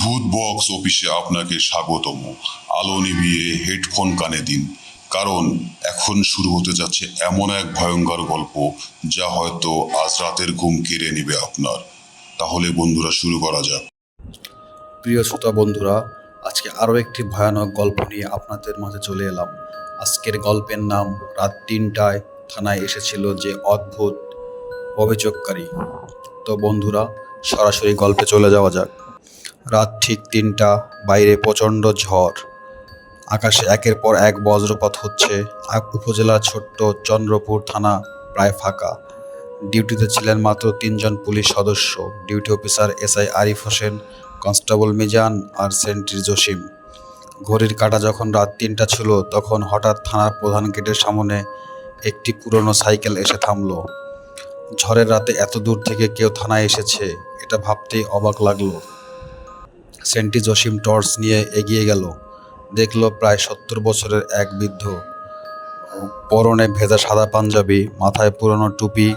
ভূত বক্স অফিসে আপনাকে স্বাগতম। আলো নিভিয়ে হেডফোন কানে দিন, কারণ এখন শুরু হতে যাচ্ছে এমন এক ভয়ঙ্কর গল্প যা হয়তো আজ রাতের ঘুম কেড়ে নেবে আপনার। তাহলে বন্ধুরা, শুরু করা যাক। প্রিয় শ্রোতা বন্ধুরা, আজকে আরও একটি ভয়ানক গল্প নিয়ে আপনাদের মাঝে চলে এলাম। আজকের গল্পের নাম রাত ৩টায় থানায় এসেছিল যে অদ্ভুত অভিযোগকারী। তো বন্ধুরা, সরাসরি গল্পে চলে যাওয়া যাক। রাত ঠিক ৩টা, বাইরে প্রচণ্ড ঝড়, আকাশে একের পর এক বজ্রপাত হচ্ছে। উপজেলার ছোট্ট চন্দ্রপুর থানা প্রায় ফাঁকা। ডিউটিতে ছিলেন মাত্র ৩জন পুলিশ সদস্য, duty officer SI Arif Hossain, constable Mizan আর সেন্ট্রি জসিম। ঘড়ির কাঁটা যখন রাত ৩টা ছিল, তখন হঠাৎ থানার প্রধান গেটের সামনে একটি পুরনো সাইকেল এসে থামলো। ঝড়ের রাতে এত দূর থেকে কেউ থানায় এসেছে, এটা ভাবতেই অবাক লাগলো। সেন্ট্রি জসিম টর্চ নিয়ে এগিয়ে গেল, দেখলো প্রায় ৭০ বছরের এক বৃদ্ধ, পরনে ভেজা সাদা পাঞ্জাবি, মাথায় পুরনো টুপি,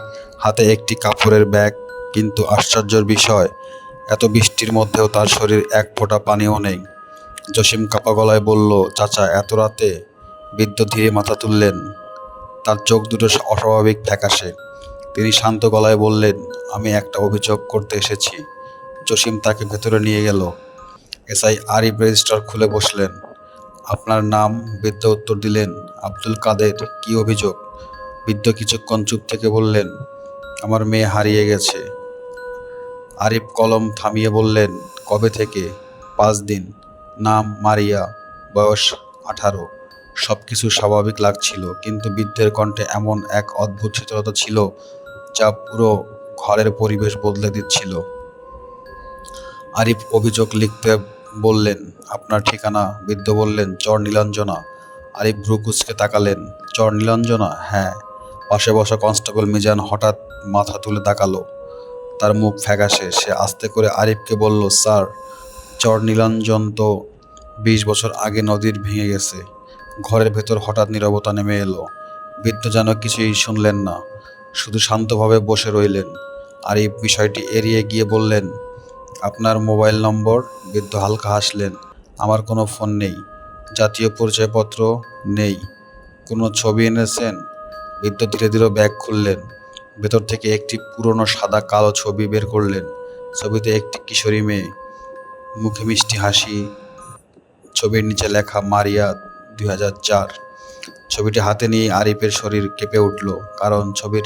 হাতে একটি কাপড়ের ব্যাগ। কিন্তু আশ্চর্যের বিষয়, এত বৃষ্টির মধ্যেও তার শরীর এক ফোঁটা পানিও নেই। জসিম কাপা গলায় বলল, চাচা, এত রাতে? বৃদ্ধ ধীরে মাথা তুললেন, তার চোখ দুটো অস্বাভাবিক ফ্যাকাশে। তিনি শান্ত গলায় বললেন, আমি একটা অভিযোগ করতে এসেছি। জসিম তাকে ভেতরে নিয়ে গেল। এসআই আরিফ রেজিস্টার খুলে বসলেন। আপনার নাম? বৃদ্ধ উত্তর দিলেন, আব্দুল কাদের। কি অভিযোগ? বৃদ্ধ কিছুক্ষণ চুপ থেকে বললেন, আমার মেয়ে হারিয়ে গেছে। আরিফ কলম থামিয়ে বললেন, কবে থেকে? ৫ দিন। নাম মারিয়া, বয়স ১৮। সব কিছু স্বাভাবিক লাগছিল, কিন্তু বৃদ্ধের কণ্ঠে এমন এক অদ্ভুত শীতলতা ছিল যা পুরো ঘরের পরিবেশ বদলে দিচ্ছিল। আরিফ অভিযোগ লিখতে বললেন, আপনার ঠিকানা? বৃদ্ধ বললেন, চর নীলাঞ্জনা। আরিফ ভ্রু কুঁচকে তাকালেন, চর নীলাঞ্জনা? হ্যাঁ। পাশে বসা কনস্টেবল মিজান হঠাৎ মাথা তুলে তাকালো, তার মুখ ফ্যাকাশে। সে আস্তে করে আরিফকে বলল, স্যার, চর নীলাঞ্জন তো ২০ বছর আগে নদীর ভেঙে গেছে। ঘরের ভেতর হঠাৎ নীরবতা নেমে এলো। বৃদ্ধ যেন কিছুই শুনলেন না, শুধু শান্তভাবে বসে রইলেন। আরিফ বিষয়টি এড়িয়ে গিয়ে বললেন, আপনার মোবাইল নম্বর? বৃদ্ধ হালকা হাসলেন, আমার কোনো ফোন নেই। জাতীয় পরিচয়পত্র? নেই। কোনো ছবি এনেছেন? বৃদ্ধ ধীরে ধীরে ব্যাগ খুললেন, ভেতর থেকে একটি পুরনো সাদা কালো ছবি বের করলেন। ছবিতে একটি কিশোরী মেয়ে, মুখে মিষ্টি হাসি। ছবির নিচে লেখা মারিয়া ২০০৪। ছবিটি হাতে নিয়ে আরিফের শরীর কেঁপে উঠল, কারণ ছবির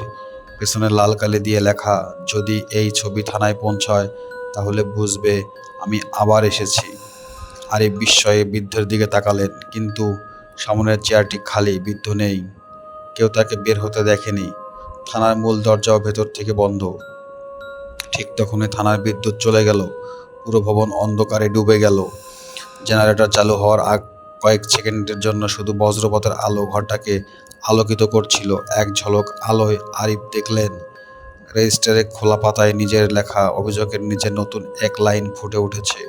পেছনে লাল কালি দিয়ে লেখা, যদি এই ছবি থানায় পৌঁছায় তাহলে বুঝবে আমি আবার এসেছি। আরিফ বিস্ময়ে বৃদ্ধের দিকে তাকালেন, কিন্তু সামনের চেয়ারটি খালি, বৃদ্ধ নেই। কেউ তাকে বের হতে দেখেনি। থানার মূল দরজাও ভেতর থেকে বন্ধ। ঠিক তখনই থানার বিদ্যুৎ চলে গেল, পুরো ভবন অন্ধকারে ডুবে গেল। জেনারেটর চালু হওয়ার কয়েক সেকেন্ডের জন্য শুধু বজ্রপাতের আলো ঘরটাকে আলোকিত করছিল। এক ঝলক আলোয় আরিফ দেখলেন, রেজিস্টারে খোলা পাতায় নিজের লেখা অভিযোগের নিচে নতুন এক লাইন ফুটে উঠেছে।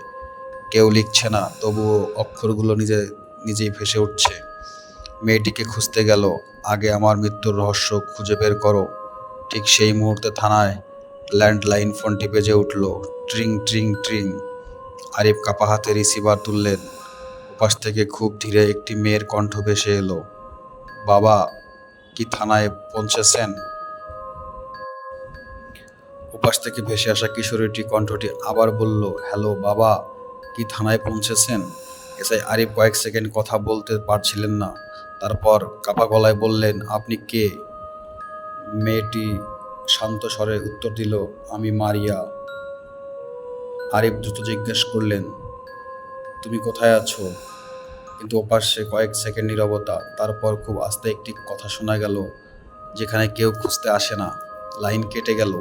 কেউ লিখছে না, তবুও অক্ষরগুলো নিজেই ভেসে উঠছে। মেয়েটিকে খুঁজতে গেল, আগে আমার মৃত্যুর রহস্য খুঁজে বের করো। ঠিক সেই মুহূর্তে থানায় ল্যান্ডলাইন ফোনটি বেজে উঠল, ট্রিং ট্রিং ট্রিং। আরিফ কাপা হাতে রিসিভার তুললেন। ওপাশ থেকে খুব ধীরে একটি মেয়ের কণ্ঠ ভেসে এলো, বাবা, কি থানায় পৌঁছেছেন? ওপাশ থেকে ভেসে আসা কিশোরীটি কণ্ঠটি আবার বলল, হ্যালো বাবা, কি থানায় পৌঁছেছেন? এসআই আরিফ কয়েক সেকেন্ড কথা বলতে পারছিলেন না, তারপর কাপা গলায় বললেন, আপনি কে? মেয়েটি শান্ত স্বরে উত্তর দিল, আমি মারিয়া। আরিফ দ্রুত জিজ্ঞেস করলেন, তুমি কোথায় আছো? কিন্তু ওপাশে কয়েক সেকেন্ড নীরবতা। তারপর খুব আস্তে একটি কথা শোনা গেল, যেখানে কেউ খুঁজতে আসে না। লাইন কেটে গেল।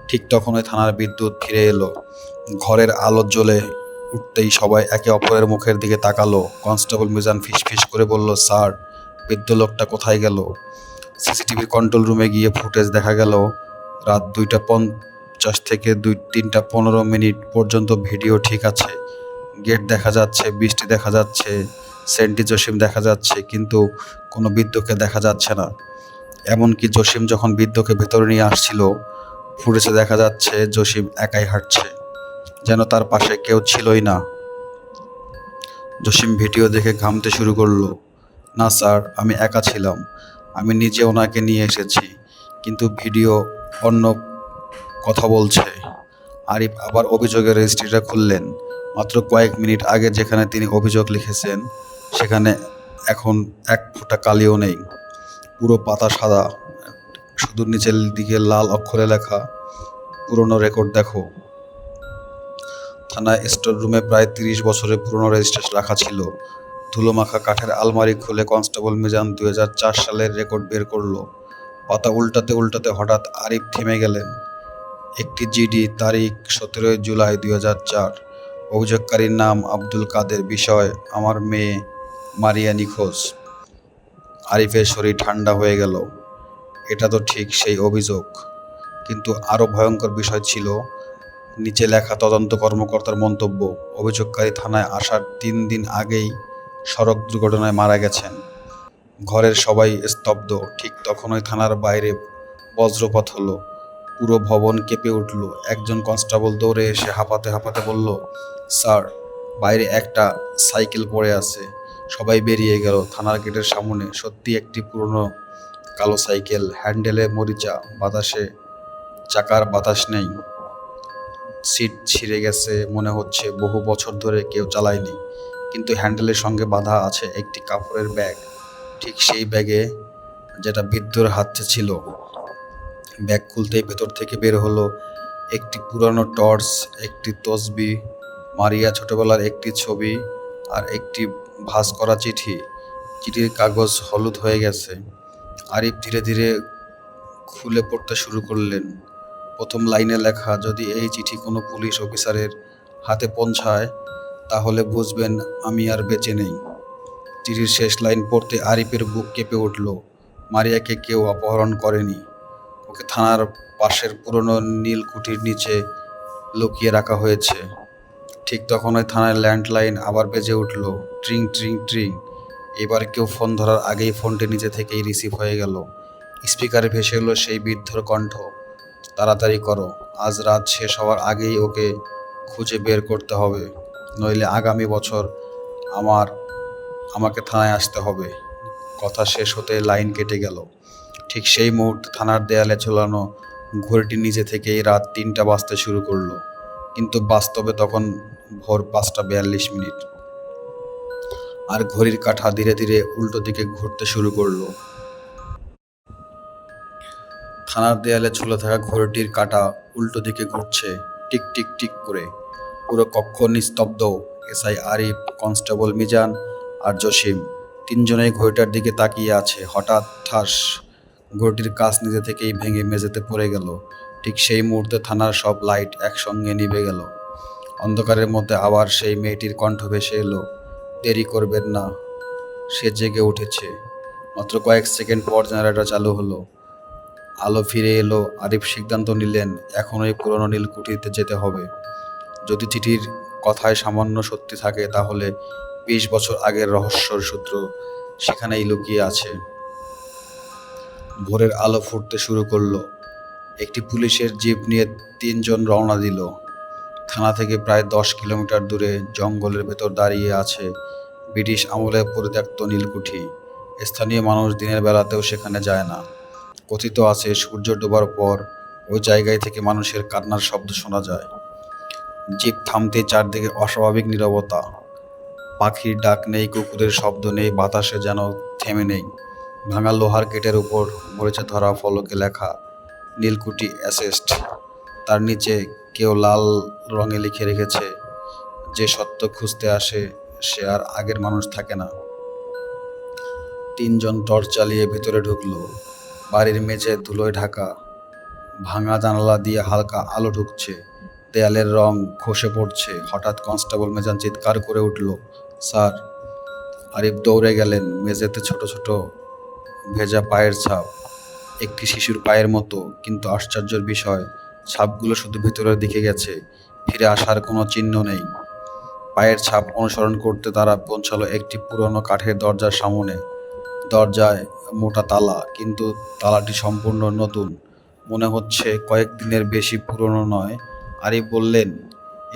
ঠিক তখনই থানার বিদ্যুৎ ফিরে এলো। ঘরের আলো জ্বলে উঠতেই সবাই একে অপরের মুখের দিকে তাকালো। কনস্টেবল মিজান ফিসফিস করে বলল, স্যার, বৃদ্ধ লোকটা কোথায় গেল? সিসিটিভির কন্ট্রোল রুমে গিয়ে ফুটেজ দেখা গেল, রাত ২টা ৫০ থেকে ৩টা ১৫ পর্যন্ত ভিডিও ঠিক আছে। গেট দেখা যাচ্ছে, বৃষ্টি দেখা যাচ্ছে, সেন্ট্রি জসিম দেখা যাচ্ছে, কিন্তু কোনো বৃদ্ধকে দেখা যাচ্ছে না। এমনকি জসিম যখন বৃদ্ধকে ভেতরে নিয়ে আসছিল, ফুটেজে দেখা যাচ্ছে জসিম একাই হাঁটছে, যেন তার পাশে কেউ ছিলই না। জসিম ভিডিও দেখে ঘামতে শুরু করলো। না স্যার, আমি একা ছিলাম। আমি নিজে ওনাকে নিয়ে এসেছি, কিন্তু ভিডিও অন্য কথা বলছে। আরিফ আবার অভিযোগের রেজিস্ট্রিটা খুললেন। মাত্র কয়েক মিনিট আগে যেখানে তিনি অভিযোগ লিখেছেন, সেখানে এখন এক ফোঁটা কালিও নেই। পুরো পাতা সাদা, শুধু নিচের দিকে লাল অক্ষরে লেখা, পুরনো রেকর্ড দেখো। থানায় স্টোর রুমে প্রায় 30 বছরের পুরনো রেজিস্ট্রেশন রাখা ছিল। ধুলোমাখা কাঠের আলমারি খুলে কনস্টেবল মিজান 2004 সালের রেকর্ড বের করলো। পাতা উল্টাতে উল্টাতে হঠাৎ আরিফ থেমে গেলেন। একটি জিডি, তারিখ 17 জুলাই 2004। অভিযোগকারীর নাম আব্দুল কাদের, বিষয় আমার মেয়ে মারিয়া নিখোঁজ। আরিফের শরীর ঠান্ডা হয়ে গেল। এটা তো ঠিক সেই অভিযোগ, কিন্তু আরও ভয়ঙ্কর বিষয় ছিল নিচে লেখা তদন্ত কর্মকর্তার মন্তব্য। অভিযোগকারী থানায় আসার 3 দিন আগেই সড়ক দুর্ঘটনায় মারা গেছেন। ঘরের সবাই স্তব্ধ। ঠিক তখনই থানার বাইরে বজ্রপাত হলো। পুরো ভবন কেঁপে উঠল। একজন কনস্টেবল দৌড়ে এসে হাঁপাতে হাঁপাতে বলল, স্যার, বাইরে একটা সাইকেল পড়ে আছে। সবাই বেরিয়ে গেল। থানার গেটের সামনে সত্যি একটি পুরনো কালো সাইকেল, হ্যান্ডেলে মরিচা, বাতাসে চাকার বাতাস নেই। সিট ছিঁড়ে গেছে, মনে হচ্ছে বহু বছর ধরে কেউ চালায়নি। কিন্তু হ্যান্ডেলের সঙ্গে বাঁধা আছে একটি কাপড়ের ব্যাগ, ঠিক সেই ব্যাগে যেটা বৃদ্ধর হাতে ছিল। ব্যাগ খুলতেই ভেতর থেকে বের হলো একটি পুরানো টর্চ, একটি তসবি, মারিয়া ছোটবেলার একটি ছবি আর একটি ভাঁজ করা চিঠি। চিঠির কাগজ হলুদ হয়ে গেছে। আরিফ ধীরে ধীরে খুলে পড়তে শুরু করলেন। প্রথম লাইনে লেখা, যদি এই চিঠি কোনো পুলিশ অফিসারের হাতে পৌঁছায় তাহলে বুঝবেন আমি আর বেঁচে নেই। চিঠির শেষ লাইন পড়তে আরিফের বুক কেঁপে উঠল। মারিয়াকে কেউ অপহরণ করেনি, ওকে থানার পাশের পুরনো নীলকুঠির নিচে লুকিয়ে রাখা হয়েছে। ঠিক তখনই থানার ল্যান্ডলাইন আবার বেজে উঠল, ট্রিং ট্রিং ট্রিং। এবার কেউ ফোন ধরার আগেই ফোনটি নিজে থেকেই রিসিভ হয়ে গেল। স্পিকারে ভেসে এলো সেই বৃদ্ধর কণ্ঠ, তাড়াতাড়ি করো, আজ রাত শেষ হওয়ার আগেই ওকে খুঁজে বের করতে হবে, নইলে আগামী বছর আমাকে থানায় আসতে হবে। কথা শেষ হতে লাইন কেটে গেল। ঠিক সেই মুহূর্তে থানার দেয়ালে ঝোলানো ঘড়িটি নিজে থেকেই রাত 3টা বাজতে শুরু করলো, কিন্তু বাস্তবে তখন ভোর 5:42। আর ঘড়ির কাঁটা ধীরে ধীরে উল্টো দিকে ঘুরতে শুরু করলো। থানার দেয়ালে ঝুলে থাকা ঘড়িটির কাঁটা উল্টো দিকে ঘুরছে, টিক টিক টিক করে। পুরো কক্ষ নিস্তব্ধ। এসআই আরিফ, কনস্টেবল মিজান আর জসিম, তিনজনেই ঘড়িটার দিকে তাকিয়ে আছে। হঠাৎ ঠাস, ঘড়িটির কাঁচ নিজে থেকেই ভেঙে মেঝেতে পড়ে গেল। ঠিক সেই মুহূর্তে থানার সব লাইট একসঙ্গে নিভে গেল। অন্ধকারের মধ্যে আবার সেই মেয়েটির কণ্ঠ ভেসে এলো, দেরি করবেন না, সে জেগে উঠেছে। মাত্র কয়েক সেকেন্ড পর জেনারেটর চালু হলো, আলো ফিরে এলো। আরিফ সিদ্ধান্ত নিলেন এখন ওই পুরনো নীলকুঠিতে যেতে হবে। যদি চিঠির কথায় সামান্য সত্যি থাকে তাহলে 20 বছর আগের রহস্যর সূত্র সেখানেই লুকিয়ে আছে। ভোরের আলো ফুটতে শুরু করলো। একটি পুলিশের জিপ নিয়ে 3 জন রওনা দিল। থানা থেকে প্রায় 10 কিলোমিটার দূরে জঙ্গলের ভেতর দাঁড়িয়ে আছে ব্রিটিশ আমলের পরিত্যক্ত নীলকুঠি। স্থানীয় মানুষ দিনের বেলাতেও সেখানে যায় না। কথিত আছে সূর্য ডোবার পর ওই জায়গায় থেকে মানুষের কান্নার শব্দ শোনা যায়। জিপ থামতে চারদিকে অস্বাভাবিক নীরবতা। পাখির ডাক নেই, কুকুরের শব্দ নেই, বাতাসে যেন থেমে নেই। ভাঙা লোহার গেটের উপর মরিচা ধরা ফলকে লেখা, নীলকুঠি অ্যাসেস্ট। তার নিচে কেউ লাল রঙে লিখে রেখেছে, যে সত্য খুঁজতে আসে সে আর আগের মানুষ থাকে না। 3 জন টর্চ চালিয়ে ভেতরে ঢুকলো। বাড়ির মেঝে ধুলোয় ঢাকা, ভাঙা জানালা দিয়ে হালকা আলো ঢুকছে, দেয়ালের রং খসে পড়ছে। হঠাৎ কনস্টেবল মিজান চিৎকার করে উঠল, স্যার! আরিফ দৌড়ে গেলেন। মেঝেতে ছোট ছোট ভেজা পায়ের ছাপ, একটি শিশুর পায়ের মতো, কিন্তু আশ্চর্যের বিষয় ছাপগুলো শুধু ভিতরের দিকে গেছে, ফিরে আসার কোনো চিহ্ন নেই। পায়ের ছাপ অনুসরণ করতে তারা পৌঁছালো একটি পুরনো কাঠের দরজার সামনে। দরজায় মোটা তালা, কিন্তু তালাটি সম্পূর্ণ নতুন। মনে হচ্ছে কয়েকদিনের বেশি পুরনো নয়। আরিফ বললেন,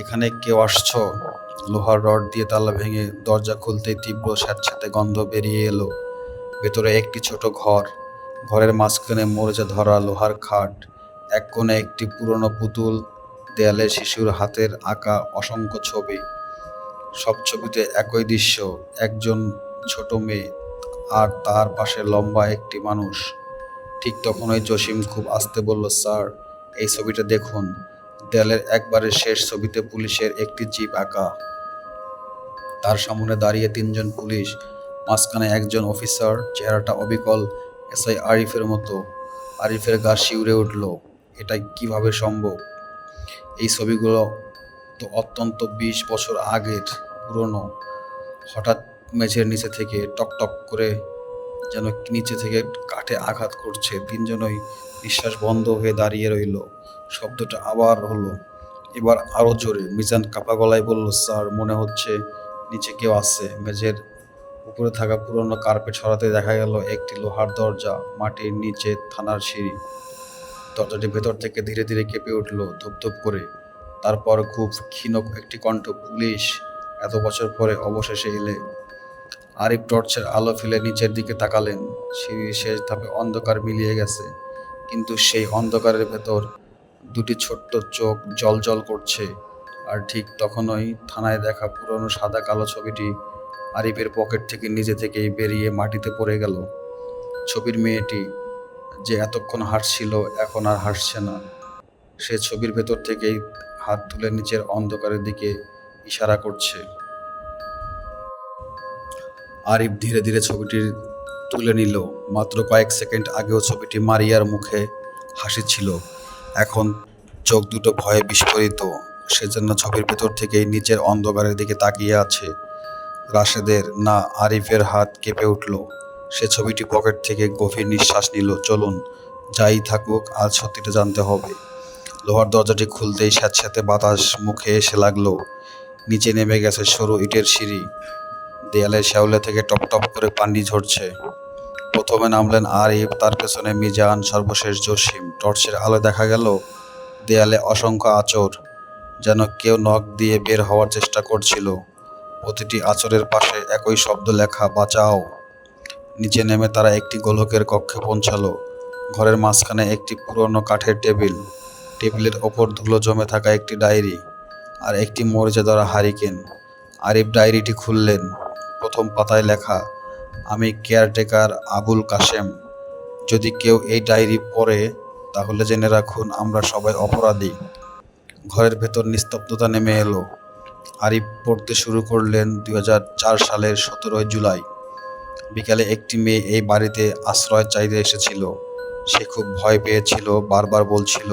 এখানে কেউ আসছো? লোহার রড দিয়ে তালা ভেঙে দরজা খুলতেই তীব্র স্যাঁতস্যাঁতে গন্ধ বেরিয়ে এলো। ভেতরে একটি ছোট ঘর, ঘরের মাঝখানে মরিচা ধরা লোহার খাট, এক কোণে একটি পুরনো পুতুল, দেয়ালে শিশুর হাতের আঁকা অসংখ্য ছবি। সব ছবিতে একই দৃশ্য, একজন ছোট মেয়ে আর তার পাশে লম্বা একটি মানুষ। ঠিক তখনই জসিম খুব আস্তে বলল, স্যার, এই ছবিটা দেখুন। দেয়ালের একবারে শেষ ছবিতে পুলিশের একটি জিপ আঁকা। তার সামনে দাঁড়িয়ে তিনজন পুলিশ, মাঝখানে একজন অফিসার, চেহারাটা অবিকল এসআই আরিফের মতো। আরিফের গা শিউরে উঠল। এটা কিভাবে সম্ভব? এই ছবিগুলো তো অত্যন্ত 20 বছর আগের, পুরনো। হঠাৎ মেঝের নিচে থেকে টকটক করে যেন নিচে থেকে কাঠে আঘাত করছে। তিনজনই নিঃশ্বাস বন্ধ হয়ে দাঁড়িয়ে রইল। শব্দটা আবার হলো, এবার আরো জোরে। মিজান কাঁপা গলায় বলল, স্যার, মনে হচ্ছে নিচে কেউ আছে। মেঝের উপরে থাকা পুরনো কার্পেট সরাতে দেখা গেল একটি লোহার দরজা, মাটির নিচে থানার সিঁড়ি। দরজাটি ভেতর থেকে ধীরে ধীরে কেঁপে উঠল, ধুপধুপ করে। তারপর খুব ক্ষীণ একটি কণ্ঠ, পুলিশ, এত বছর পরে অবশেষে এলে। আরিফ টর্চের আলো ফেলে নিচের দিকে তাকালেন। সিঁড়ির শেষ ধাপে অন্ধকার মিলিয়ে গেছে, কিন্তু সেই অন্ধকারের ভেতর দুটি ছোট্ট চোখ জ্বলজ্বল করছে। আর ঠিক তখনই থানায় দেখা পুরনো সাদা কালো ছবিটি আরিফের পকেট থেকে নিজে থেকেই বেরিয়ে মাটিতে পড়ে গেল। ছবির মেয়েটি যে এতক্ষণ হাসছিল এখন আর হাসছে না। সে ছবির ভেতর থেকেই হাত তুলে নিচের অন্ধকারের দিকে ইশারা করছে। আরিফ ধীরে ধীরে ছবিটি তুলে নিল। মাত্র কয়েক সেকেন্ড আগেও ছবিটি মারিয়ার মুখে হাসি ছিল, এখন চোখ দুটো ভয়ে বিস্ফোরিত। সে যেন ছবির ভেতর থেকেই নিচের অন্ধকারের দিকে তাকিয়ে আছে। রাশেদের না, আরিফের হাত কেঁপে উঠল। সে ছবিটি পকেট থেকে গভীর নিঃশ্বাস নিল। চলুন, যাই থাকুক, আজ সত্যিটা জানতে হবে। লোহার দরজাটি খুলতেই স্যাঁতস্যাঁতে বাতাস মুখে এসে লাগলো। নিচে নেমে গেছে সরু ইটের সিঁড়ি। দেয়ালের শ্যাওলা থেকে টপ টপ করে পানি ঝরছে। প্রথমে নামলেন আরিফ, তার পেছনে মিজান, সর্বশেষ জসিম। টর্চের আলো দেখা গেল দেয়ালে অসংখ্য আঁচড়, যেন কেউ নখ দিয়ে বের হওয়ার চেষ্টা করছিল। প্রতিটি আঁচড়ের পাশে একই শব্দ লেখা, বাঁচাও। নিচে নেমে তারা একটি গোলকের কক্ষে পৌঁছালো। ঘরের মাঝখানে একটি পুরনো কাঠের টেবিল, টেবিলের ওপর ধুলো জমে থাকা একটি ডায়েরি আর একটি মরিচা ধরা হারিকেন। আরিফ ডায়েরিটি খুললেন। প্রথম পাতায় লেখা, আমি কেয়ারটেকার আবুল কাশেম। যদি কেউ এই ডায়েরি পড়ে তাহলে জেনে রাখুন, আমরা সবাই অপরাধী। ঘরের ভেতর নিস্তব্ধতা নেমে এলো। আরিফ পড়তে শুরু করলেন। 2004 সালের 17 জুলাই বিকালে একটি মেয়ে এই বাড়িতে আশ্রয় চাইতে এসেছিল। সে খুব ভয় পেয়েছিল, বারবার বলছিল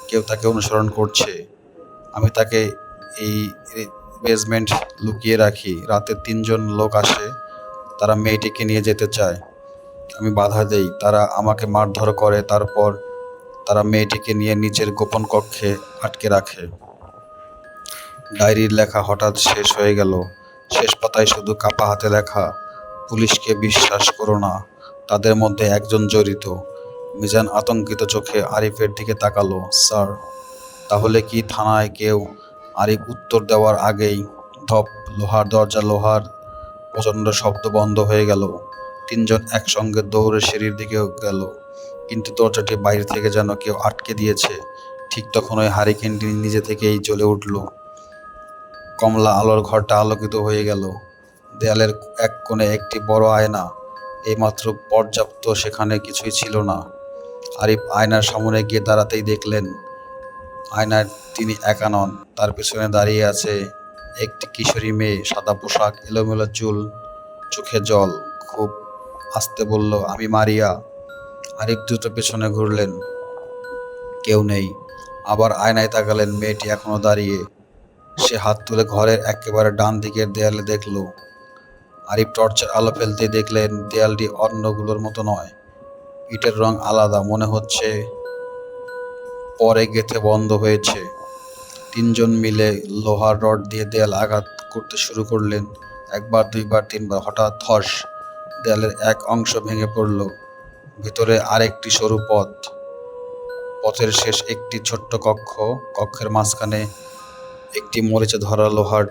কেউ তাকে অনুসরণ করছে। আমি তাকে এই বেসমেন্ট লুকিয়ে রাখি। রাতে 3জন লোক আসে, তারা মেয়েটিকে নিয়ে যেতে চায়। আমি বাধা দেই, তারা আমাকে মারধর করে। তারপর তারা মেয়েটিকে নিয়ে নিচের গোপন কক্ষে আটকে রাখে। ডায়েরির লেখা হঠাৎ শেষ হয়ে গেল। শেষ পাতায় শুধু কাপা হাতে লেখা, পুলিশকে বিশ্বাস করো না, তাদের মধ্যে একজন জড়িত। মিজান আতঙ্কিত চোখে আরিফের দিকে তাকালো। স্যার, তাহলে কি থানায় কেউ? আরিফ উত্তর দেওয়ার আগেই ধপ, লোহার প্রচণ্ড শব্দ বন্ধ হয়ে গেল। 3জন একসঙ্গে দৌড়ে সিঁড়ির দিকে গেল, কিন্তু দরজাটি বাইরে থেকে যেন কেউ আটকে দিয়েছে। ঠিক তখনই হারিকেনটি নিজে থেকেই জ্বলে উঠল। কমলা আলোর ঘরটা আলোকিত হয়ে গেল। দেয়ালের এক কোণে একটি বড় আয়না, এইমাত্র পর্যাপ্ত, সেখানে কিছুই ছিল না। আরিফ আয়নার সামনে গিয়ে দাঁড়াতেই দেখলেন আয়নায় তিনি একা নন। তার পেছনে দাঁড়িয়ে আছে একটি কিশোরী মেয়ে, সাদা পোশাক, এলোমেলো চুল, চোখে জল। খুব আস্তে বলল, আমি মারিয়া। আরিফ দ্রুত পেছনে ঘুরলেন, কেউ নেই। আবার আয়নায় তাকালেন, মেয়েটি এখনো দাঁড়িয়ে। সে হাত তুলে ঘরের একেবারে ডান দিকের দেয়ালে দেখল। আরিফ টর্চের আলো ফেলতে দেখলেন দেয়ালটি অন্যগুলোর মতো নয়, ইটের রং আলাদা, মনে হচ্ছে পরে গেঁথে বন্ধ হয়েছে। 3জন মিলে লোহার রড দিয়ে দেয়াল আঘাত করতে শুরু করলেন। একবার, দুইবার, 3বার। হঠাৎ ধস, দেয়ালের এক অংশ ভেঙে পড়ল। ভিতরে আরেকটি সরু পথ। পথের শেষ একটি ছোট্ট কক্ষ, কক্ষের মাঝখানে একটি মরিচে ধরা লোহার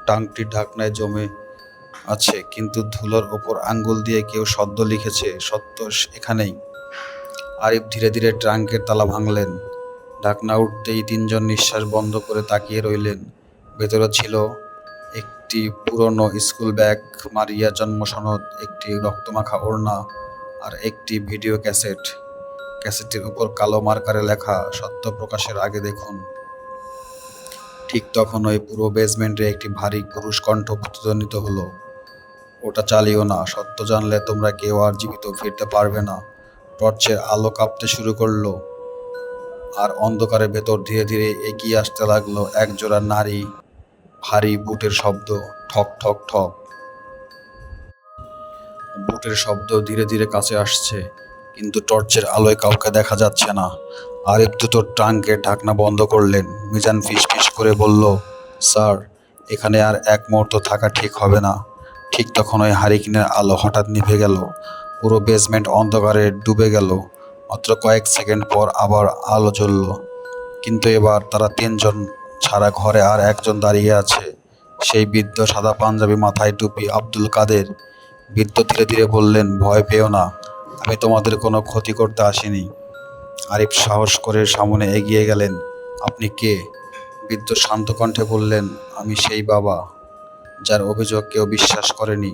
টাংটি ঢাকনায় জমে আছে, কিন্তু ধুলোর ওপর আঙ্গুল দিয়ে কেউ সদ্য লিখেছে, সত্য এখানেই। আরিফ ধীরে ধীরে ট্রাঙ্কের তালা ভাঙলেন। ঢাকনা উঠতেই তিনজন নিঃশ্বাস বন্ধ করে তাকিয়ে রইলেন। ভেতরে ছিল একটি পুরনো স্কুল ব্যাগ, মারিয়া জন্ম সনদ, একটি রক্তমাখা ওড়না আর একটি ভিডিও ক্যাসেট। ক্যাসেটের উপর কালো মার্কারে লেখা, সত্য প্রকাশের আগে দেখুন। ঠিক তখন ওই পুরো বেসমেন্টে একটি ভারী পুরুষ কণ্ঠ প্রতিধ্বনিত হলো, ওটা চালিও না, সত্য জানলে তোমরা কেউ আর জীবিত ফিরতে পারবে না। টর্চের আলো কাঁপতে শুরু করলো, আর অন্ধকারের ভেতর ধীরে ধীরে এগিয়ে আসতে লাগলো একজোড়া নারী, ভারী বুটের শব্দ, ঠক ঠক ঠক। বুটের শব্দ ধীরে ধীরে কাছে আসছে, কিন্তু টর্চের আলোয় কাউকে দেখা যাচ্ছে না। আরিফ দ্রুত ট্রাঙ্কের ঢাকনা বন্ধ করলেন। মিজান ফিসফিস করে বলল, স্যার, এখানে আর এক মুহূর্ত থাকা ঠিক হবে না। ঠিক তখন ওই হারিকেনের আলো হঠাৎ নিভে গেল। পুরো বেসমেন্ট অন্ধকারে ডুবে গেল। মাত্র কয়েক সেকেন্ড পর আবার আলো জ্বলল, কিন্তু এবার তারা তিনজন ছাড়া ঘরে আর একজন দাঁড়িয়ে আছে, সেই বৃদ্ধ, সাদা পাঞ্জাবি, মাথায় টুপি, আব্দুল কাদের। বৃদ্ধ ধীরে ধীরে বললেন, ভয় পেও না, আমি তোমাদের কোনো ক্ষতি করতে আসিনি। আরিফ সাহস করে সামনে এগিয়ে গেলেন। আপনি কে? বৃদ্ধ শান্ত কণ্ঠে বললেন, আমি সেই বাবা যার অভিযোগ কেউ বিশ্বাস করেনি।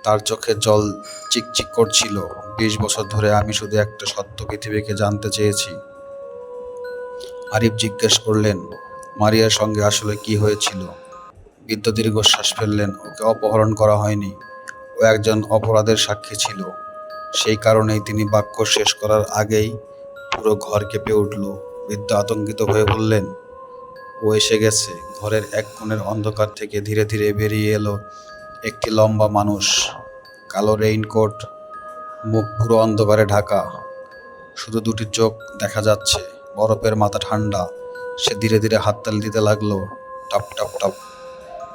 তার চোখে জল চিকচিক করছিল। 20 বছর ধরে আমি শুধু একটা সত্য পৃথিবীকে জানতে চেয়েছি। আরিফ জিজ্ঞেস করলেন, মারিয়ার সঙ্গে আসলে কি হয়েছিল? বৃদ্ধ দীর্ঘশ্বাস ফেললেন, ওকে অপহরণ করা হয়নি, ও একজন অপরাধের সাক্ষী ছিল। সেই কারণেই তিনি বাক্য শেষ করার আগেই পুরো ঘর কেঁপে উঠল। বৃদ্ধ আতঙ্কিত হয়ে বললেন, ও এসে গেছে। ঘরের এক কোণের অন্ধকার থেকে ধীরে ধীরে বেরিয়ে এলো একটি লম্বা মানুষ, কালো রেইনকোট, মুখ পুরো অন্ধকারে ঢাকা, শুধু দুটি চোখ দেখা যাচ্ছে, বরফের মাথা ঠান্ডা। সে ধীরে ধীরে হাততালি দিতে লাগলো, টপ টপ টপ।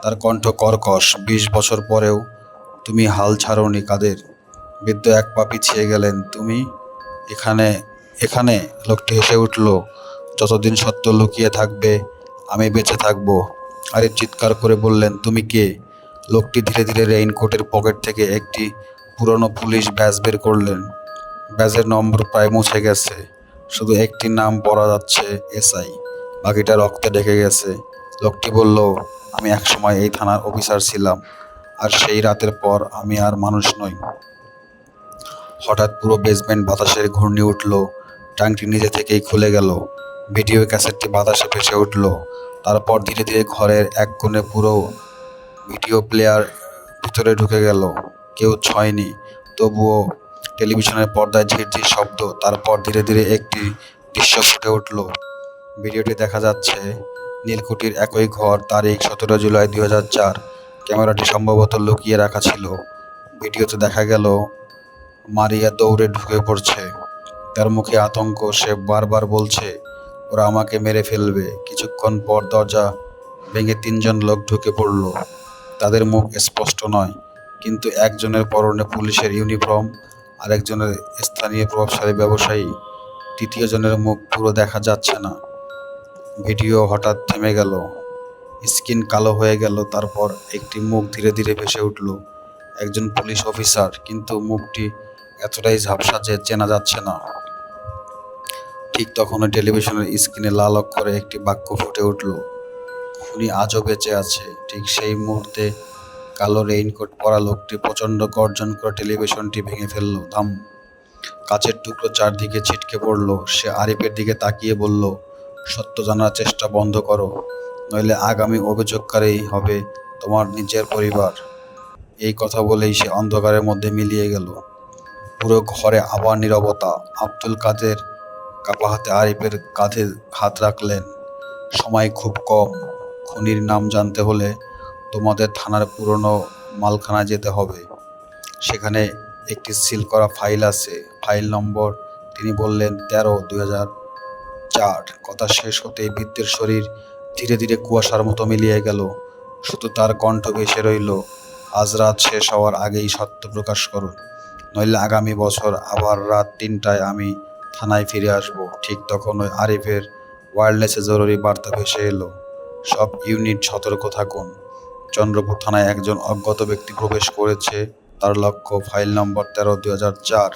তার কণ্ঠ কর্কশ, 20 বছর পরেও তুমি হাল ছাড়োনি কাদের। বৃদ্ধ এক পা পিছিয়ে গেলেন। তুমি এখানে এখানে লোকটি হেসে উঠল, যতদিন সত্য লুকিয়ে থাকবে আমি বেঁচে থাকবো। আরিফ চিৎকার করে বললেন, তুমি কে? লোকটি ধীরে ধীরে রেইনকোটের পকেট থেকে একটি পুরনো পুলিশ ব্যাজ বের করলেন। ব্যাজের নম্বর প্রায় মুছে গেছে, শুধু একটি নাম পড়া যাচ্ছে, এসআই। বাকিটা রক্তে ঢেকে গেছে। লোকটি বলল, আমি একসময় এই থানার অফিসার ছিলাম, আর সেই রাতের পর আমি আর মানুষ নই। হঠাৎ পুরো বেসমেন্ট বাতাসের ঘূর্ণি উঠল। ট্যাঙ্কটি নিজে থেকেই খুলে গেল। ভিডিও ক্যাসেটটি বাতাসে ভেসে উঠল। তারপর ধীরে ধীরে ঘরের এক কোণে পুরো ভিডিও প্লেয়ার ভিতরে ঢুকে গেল। কেউ ছয়নি, তবুও টেলিভিশনের পর্দায় ঝিরঝির শব্দ। তারপর ধীরে ধীরে একটি দৃশ্য ফুটে উঠল। ভিডিওটি দেখা যাচ্ছে নীলকুঠির একই ঘর, তারিখ 17 জুলাই 2004। ক্যামেরাটি সম্ভবত লুকিয়ে রাখা ছিল। ভিডিওতে দেখা গেল মারিয়া দৌড়ে ঢুকে পড়ছে, তার মুখে আতঙ্ক। সে বারবার বলছে, ওরা আমাকে মেরে ফেলবে। কিছুক্ষণ পর দরজা ভেঙে 3 জন লোক ঢুকে পড়ল। তাদের মুখ স্পষ্ট নয়, কিন্তু একজনের পরনে পুলিশের ইউনিফর্ম, আর একজনের স্থানীয় প্রভাবশালী ব্যবসায়ী। তৃতীয় জনের মুখ পুরো দেখা যাচ্ছে না। ভিডিও হঠাৎ থেমে গেল, স্ক্রিন কালো হয়ে গেল। তারপর একটি মুখ ধীরে ধীরে ভেসে উঠল, একজন পুলিশ অফিসার, কিন্তু মুখটি এতটাই ঝাপসা যে চেনা যাচ্ছে না। ঠিক তখনই টেলিভিশনের স্ক্রিনে লাল অক্ষরে একটি বাক্য ফুটে উঠল, খুনি আজও বেঁচে আছে। ঠিক সেই মুহূর্তে কালো রেইনকোট পরা লোকটি প্রচণ্ড গর্জন করে টেলিভিশনটি ভেঙে ফেলল। ধাম! কাচের টুকরো চারদিকে ছিটকে পড়ল। সে আরিফের দিকে তাকিয়ে বলল, সত্য জানার চেষ্টা বন্ধ করো, নইলে আগামী অভিযোগকারী হবে তোমার নিজের পরিবার। এই কথা বলেই সে অন্ধকারের মধ্যে মিলিয়ে গেল। পুরো ঘরে আবার নীরবতা। আব্দুল কাদের কাপা হাতে আরিফের কাঁধে হাত রাখলেন। সময় খুব কম। খুনির নাম জানতে হলে তোমাদের থানার পুরনো মালখানায় যেতে হবে। সেখানে একটি সিল করা ফাইল আছে, ফাইল নম্বর, তিনি বললেন, 13/2004। কথা শেষ হতেই বৃদ্ধের শরীর ধীরে ধীরে কুয়াশার মতো মিলিয়ে গেল। শুধু তার কণ্ঠ ভেসে রইল, আজ রাত শেষ হওয়ার আগেই সত্য প্রকাশ করো, নইলে আগামী বছর আবার রাত 3টায় আমি থানায় ফিরে আসব। ঠিক তখন ওই আরিফের ওয়্যারলেসে জরুরি বার্তা ভেসে এলো, সব ইউনিট সতর্ক থাকুন, চন্দ্রপুর থানায় একজন অজ্ঞাত ব্যক্তি প্রবেশ করেছে, তার লক্ষ্য ফাইল নম্বর 13/2004।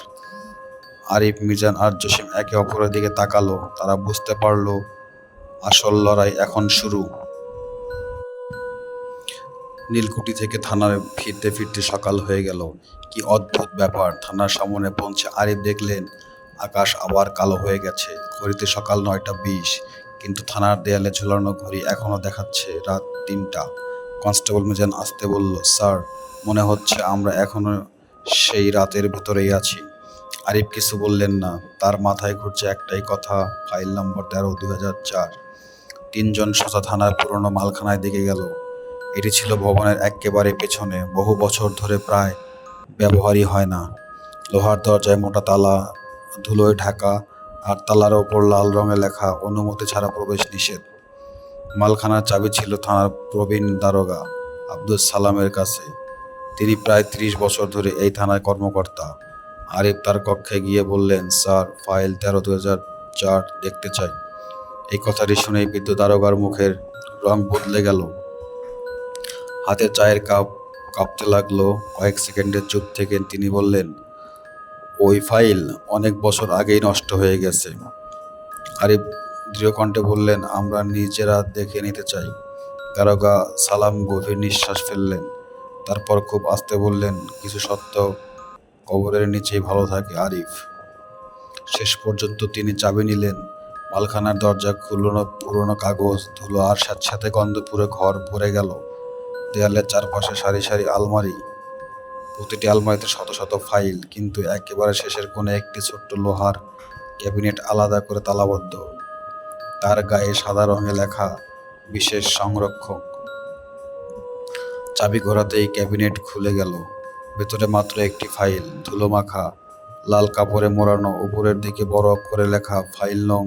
আরিফ, মিজান আর জসিম একে অপরের দিকে তাকালো। তারা বুঝতে পারলো আসল লড়াই এখন শুরু। নীলকুঠি থেকে থানায় ফিরতে ফিরতে সকাল হয়ে গেল। কি অদ্ভুত ব্যাপার! থানার সামনে পৌঁছে আরিফ দেখলেন আকাশ আবার কালো হয়ে গেছে। ঘড়িতে সকাল 9:20, কিন্তু থানার দেয়ালে ঝুলানো ঘড়ি এখনো দেখাচ্ছে রাত 3টা। কনস্টেবল মিজান আসতে বলল, স্যার, মনে হচ্ছে আমরা এখনো সেই রাতের ভেতরেই আছি। আরিফ কিছু বললেন না, তার মাথায় ঘুরছে একটাই কথা, ফাইল নম্বর 13/2004। তিনজন সোজা থানার পুরনো মালখানায় দিকে গেল। এটি ছিল ভবনের একেবারে পেছনে, বহু বছর ধরে প্রায় ব্যবহারই হয় না। লোহার দরজায় মোটা তালা, ধুলোয় ঢাকা, আর তালার ওপর লাল রঙে লেখা, অনুমতি ছাড়া প্রবেশ নিষেধ। মালখানার চাবি ছিল থানার প্রবীণ দারোগা আব্দুল সালামের কাছে। তিনি প্রায় 30 বছর ধরে এই থানায় কর্মকর্তা। আরিফ তার কক্ষে গিয়ে বললেন, স্যার, ফাইল 13/2004 দেখতে চাই। এই কথাটি শুনেই বৃদ্ধ দারোগার মুখের রং বদলে গেল। হাতের চায়ের কাপ কাঁপতে লাগলো। কয়েক সেকেন্ডের চুপ থেকে তিনি বললেন, ওই ফাইল অনেক বছর আগেই নষ্ট হয়ে গেছে। আরিফ দৃঢ় কণ্ঠে বললেন, আমরা নিজেরা দেখে নিতে চাই। দারোগা সালাম গভীর নিঃশ্বাস ফেললেন, তারপর খুব আস্তে বললেন, কিছু সত্য কবরের নিচেই ভালো থাকে আরিফ। শেষ পর্যন্ত তিনি চাবি নিলেন। মালখানার দরজা খুললো, পুরনো কাগজ, ধুলো আর স্যাঁতস্যাঁতে গন্ধ পুরো ঘর ভরে গেল। দেয়ালের চারপাশে সারি সারি আলমারি, প্রতিটি আলমারিতে শত শত ফাইল, কিন্তু একেবারে শেষের কোণে একটি ছোট্ট লোহার ক্যাবিনেট, আলাদা করে তালাবদ্ধ। তার গায়ে সাদা রঙে লেখা, বিশেষ সংরক্ষক। চাবি ঘোরাতেই ক্যাবিনেট খুলে গেল। ভেতরে মাত্র একটি ফাইল, ধুলো মাখা, লাল কাপড়ে মোড়ানো, উপরের দিকে বড় করে লেখা, ফাইল নং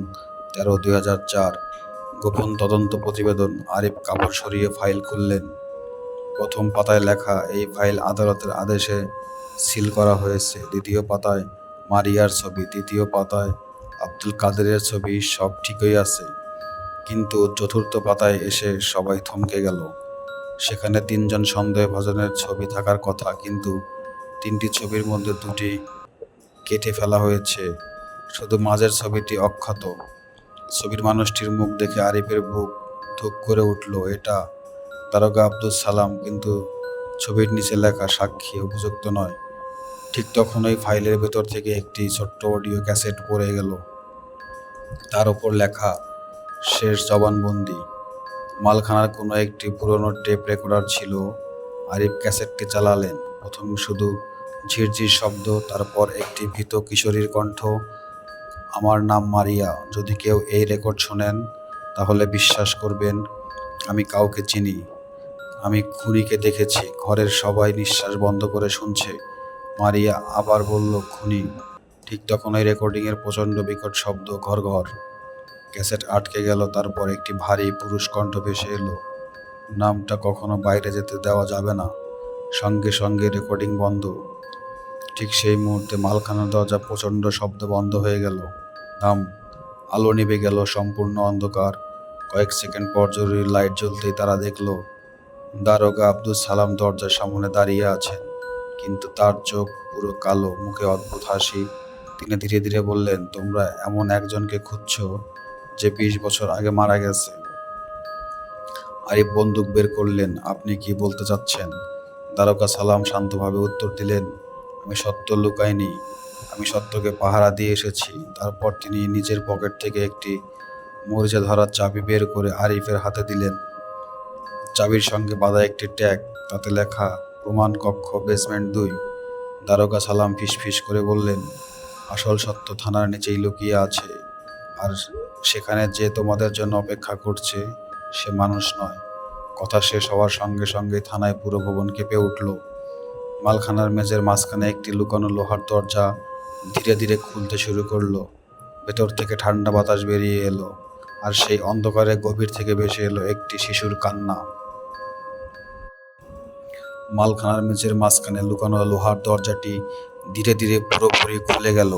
13/2004, গোপন তদন্ত প্রতিবেদন। আরিফ কাপড় সরিয়ে ফাইল খুললেন। প্রথম পাতায় লেখা, এই ফাইল আদালতের আদেশে সিল করা হয়েছে। দ্বিতীয় পাতায় মারিয়ার ছবি, তৃতীয় পাতায় আব্দুল কাদেরের ছবি। সব ঠিকই আছে, কিন্তু চতুর্থ পাতায় এসে সবাই থমকে গেল। সেখানে 3জন সন্দেহভাজনের ছবি থাকার কথা, কিন্তু 3টি ছবির মধ্যে 2টি কেটে ফেলা হয়েছে, শুধু মাঝের ছবিটি অক্ষত। ছবির মানুষটির মুখ দেখে আরিফের বুক ধুক করে উঠল। এটা দারোগা আব্দুল সালাম, কিন্তু ছবির নিচে লেখা, সাক্ষী অভিযুক্ত নয়। ঠিক তখনই ফাইলের ভেতর থেকে একটি ছোট্ট অডিও ক্যাসেট পড়ে গেল। তার উপর লেখা, শেষ জবানবন্দি। মালখানার কোনো একটি পুরনো টেপ রেকর্ডার ছিল। আরিফ ক্যাসেটটি চালালেন। প্রথম শুধু ঝিরঝির শব্দ, তারপর একটি ভীত কিশোরীর কণ্ঠ, আমার নাম মারিয়া, যদি কেউ এই রেকর্ড শোনেন তাহলে বিশ্বাস করবেন আমি কাউকে চিনি, আমি খুনিকে দেখেছি। ঘরের সবাই নিঃশ্বাস বন্ধ করে শুনছে। মারিয়া আবার বলল, খুনি। ঠিক তখনই রেকর্ডিংয়ের প্রচণ্ড বিকট শব্দ, ঘর ঘর। ক্যাসেট আটকে গেল। তারপর একটি ভারী পুরুষ কণ্ঠ ভেসে এলো, নামটা কখনো বাইরে যেতে দেওয়া যাবে না। সঙ্গে সঙ্গে রেকর্ডিং বন্ধ। ঠিক সেই মুহূর্তে মালখানার দরজা প্রচণ্ড শব্দ বন্ধ হয়ে গেল। নাম, আলো নিভে গেল, সম্পূর্ণ অন্ধকার। কয়েক সেকেন্ড পর জরুরি লাইট জ্বলতেই তারা দেখল দারোগা আব্দুল সালাম দরজার সামনে দাঁড়িয়ে আছেন, কিন্তু তার চোখ পুরো কালো, মুখে অদ্ভুত হাসি। তিনি ধীরে ধীরে বললেন, তোমরা এমন একজনকে খুঁজছো যে 20 বছর আগে মারা গেছে। আরিফ বন্দুক বের করলেন, আপনি কি বলতে চাচ্ছেন? দারোগা সালাম শান্তভাবে উত্তর দিলেন, আমি সত্য লুকাইনি, আমি সত্যকে পাহারা দিয়ে এসেছি। তারপর তিনি নিজের পকেট থেকে একটি মরিচা ধরার চাবি বের করে আরিফের হাতে দিলেন। চাবির সঙ্গে বাঁধা একটি ট্যাগ, তাতে লেখা, প্রমাণ কক্ষ, বেসমেন্ট 2। দারোগা সালাম ফিসফিস করে বললেন, আসল সত্য থানার নিচেই লুকিয়ে আছে, আর সেখানে যে তোমাদের জন্য অপেক্ষা করছে সে মানুষ নয়। কথা শেষ হওয়ার সঙ্গে সঙ্গে থানায় পুরো ভবন কেঁপে উঠল। মালখানার মেঝের মাঝখানে একটি লুকানো লোহার দরজা ধীরে ধীরে খুলতে শুরু করলো। ভেতর থেকে ঠান্ডা বাতাস বেরিয়ে এলো, আর সেই অন্ধকারে গভীর থেকে ভেসে এলো একটি শিশুর কান্না। মালখানার মেঝের মাঝখানে লুকানো লোহার দরজাটি ধীরে ধীরে পুরোপুরি খুলে গেল।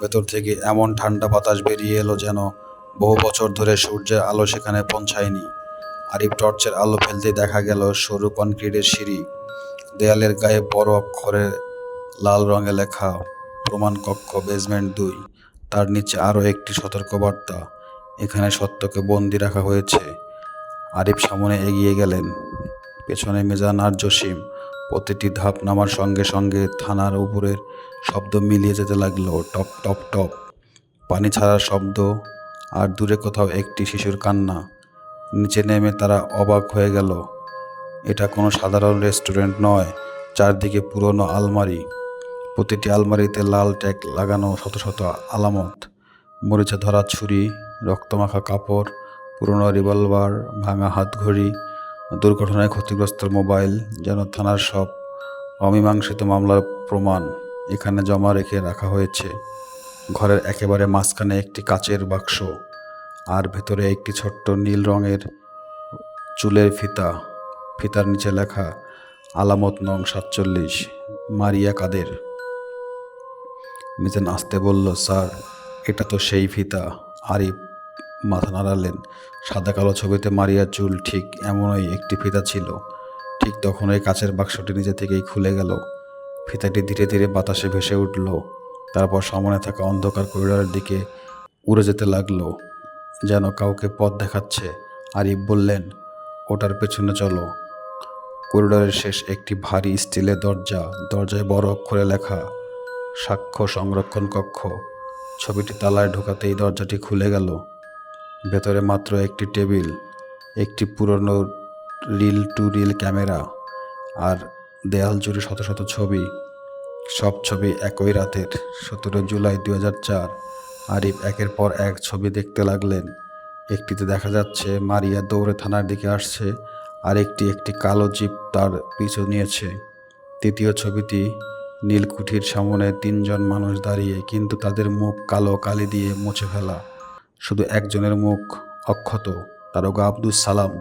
ভেতর থেকে এমন ঠান্ডা বাতাস বেরিয়ে এলো যেন বহু বছর ধরে সূর্যের আলো সেখানে পৌঁছায়নি। আরিফ টর্চের আলো ফেলতেই দেখা গেল সরু কনক্রিটের সিঁড়ি, দেয়ালের গায়ে বড় অক্ষরে লাল রঙে লেখা প্রমাণ কক্ষ বেসমেন্ট 2। তার নিচে আরও একটি সতর্কবার্তা, এখানে সত্যকে বন্দি রাখা হয়েছে। আরিফ সামনে এগিয়ে গেলেন, পেছনে মিজান আর জসিম। প্রতিটি ধাপ নামার সঙ্গে সঙ্গে থানার উপরের শব্দ মিলিয়ে যেতে লাগলো, টপ টপ টপ, পানি ছাড়ার শব্দ, আর দূরে কোথাও একটি শিশুর কান্না। নিচে নেমে তারা অবাক হয়ে গেল। এটা কোনো সাধারণ রেস্টুরেন্ট নয়, চারদিকে পুরনো আলমারি, প্রতিটি আলমারিতে লাল ট্যাগ লাগানো শত শত আলামত, মরিচা ধরা ছুরি, রক্তমাখা কাপড়, পুরনো রিভলভার, ভাঙা হাতঘড়ি, দুর্ঘটনায় ক্ষতিগ্রস্ত মোবাইল, যেন থানার সব অমীমাংসিত মামলার প্রমাণ এখানে জমা রেখে রাখা হয়েছে। ঘরের একেবারে মাঝখানে একটি কাচের বাক্স, আর ভেতরে একটি ছোট্ট নীল রঙের চুলের ফিতা, ফিতার নিচে লেখা আলামত নং 47, মারিয়া কাদের। মিজান আসতে বলল, স্যার, এটা তো সেই ফিতা। আরিফ মাথা নাড়ালেন। সাদা কালো ছবিতে মারিয়ার চুল ঠিক এমনই একটি ফিতা ছিল। ঠিক তখনই কাচের বাক্সটি নিজে থেকেই খুলে গেল। ফিতাটি ধীরে ধীরে বাতাসে ভেসে উঠল, তারপর সামনে থাকা অন্ধকার করিডোরের দিকে উড়ে যেতে লাগলো, যেন কাউকে পথ দেখাচ্ছে। আরিফ বললেন, ওটার পেছনে চলো। করিডোরের শেষ একটি ভারী স্টিলের দরজা, দরজায় বড় অক্ষরে লেখা সাক্ষ্য সংরক্ষণ কক্ষ। ছবিটি তালায় ঢোকাতেই দরজাটি খুলে গেল। ভেতরে মাত্র একটি টেবিল, একটি পুরনো রিল টু রিল ক্যামেরা, আর দেয়াল জুড়ে শত শত ছবি। সব ছবি একই রাতের, 17 জুলাই 2004। আরিফ একের পর এক ছবি দেখতে লাগলেন। একটিতে দেখা যাচ্ছে মারিয়া দৌড়ে থানার দিকে আসছে, আর একটি কালো জিপ তার পিছু নিয়েছে। তৃতীয় ছবিটি নীলকুঠির সামনে 3 জন মানুষ দাঁড়িয়ে, কিন্তু তাদের মুখ কালো কালি দিয়ে মুছে ফেলা। শুধু একজনের মুখ অক্ষত, দারোগা আব্দুস সালাম।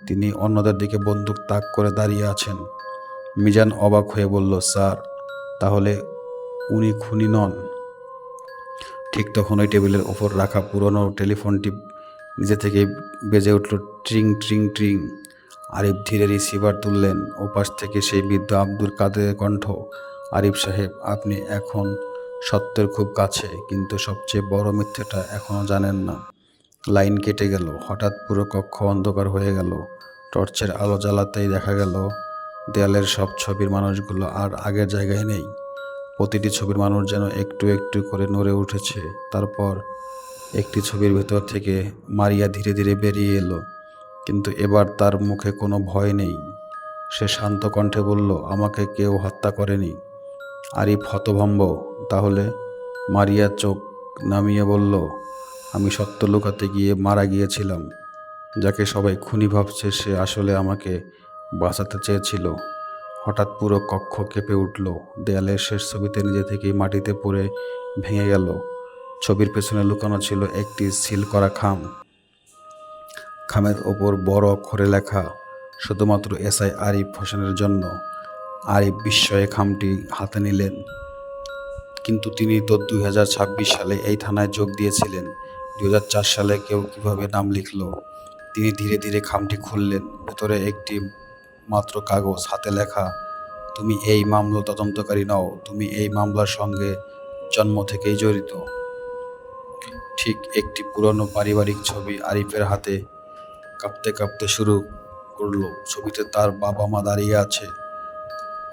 তিনি অন্যদের দিকে বন্দুক তাক করে দাঁড়িয়ে আছেন। মিজান অবাক হয়ে বলল, স্যার, তাহলে উনি খুনি নন? ঠিক তখন ওই টেবিলের ওপর রাখা পুরনো টেলিফোনটি নিজে থেকে বেজে উঠল, ট্রিং ট্রিং ট্রিং। আরিফ ধীরে রিসিভার তুললেন। ওপাশ থেকে সেই বৃদ্ধ আব্দুল কাদেরের কণ্ঠ, আরিফ সাহেব, আপনি এখন সত্যের খুব কাছে, কিন্তু সবচেয়ে বড় মিথ্যেটা এখনও জানেন না। লাইন কেটে গেল। হঠাৎ পুরো কক্ষ অন্ধকার হয়ে গেল। টর্চের আলো জ্বালাতেই দেখা গেল দেয়ালের সব ছবির মানুষগুলো আর আগের জায়গায় নেই। প্রতিটি ছবির মানুষ যেন একটু একটু করে নড়ে উঠেছে। তারপর একটি ছবির ভেতর থেকে মারিয়া ধীরে ধীরে বেরিয়ে এলো, কিন্তু এবার তার মুখে কোনো ভয় নেই। সে শান্ত কণ্ঠে বলল, আমাকে কেউ হত্যা করেনি। আরিফ হতভম্ব। তাহলে? মারিয়া চোখ নামিয়ে বলল, আমি সত্য লুকাতে গিয়ে মারা গিয়েছিলাম। যাকে সবাই খুনি ভাবছে সে আসলে আমাকে বাঁচাতে চেয়েছিল। হঠাৎ পুরো কক্ষ কেঁপে উঠল। দেয়ালের শেষ ছবিতে নিজে থেকেই মাটিতে পড়ে ভেঙে গেল। ছবির পেছনে লুকানো ছিল একটি সিল করা খাম। খামের ওপর বড় অক্ষরে লেখা, শুধুমাত্র এসআই আরিফ হোসেনের জন্য। আরিফ বিস্ময়ে খামটি হাতে নিলেন। কিন্তু তিনি তো 2026 সালে এই থানায় যোগ দিয়েছিলেন। 2004 সালে কেউ কিভাবে নাম লিখল? তিনি ধীরে ধীরে খামটি খুললেন। ভেতরে একটি মাত্র কাগজ, হাতে লেখা, তুমি এই মামলার তদন্তকারী নও, তুমি এই মামলার সঙ্গে জন্ম থেকেই জড়িত। ঠিক একটি পুরনো পারিবারিক ছবি আরিফের হাতে কাঁপতে কাঁপতে শুরু করলো। ছবিতে তার বাবা মা দাঁড়িয়ে আছে,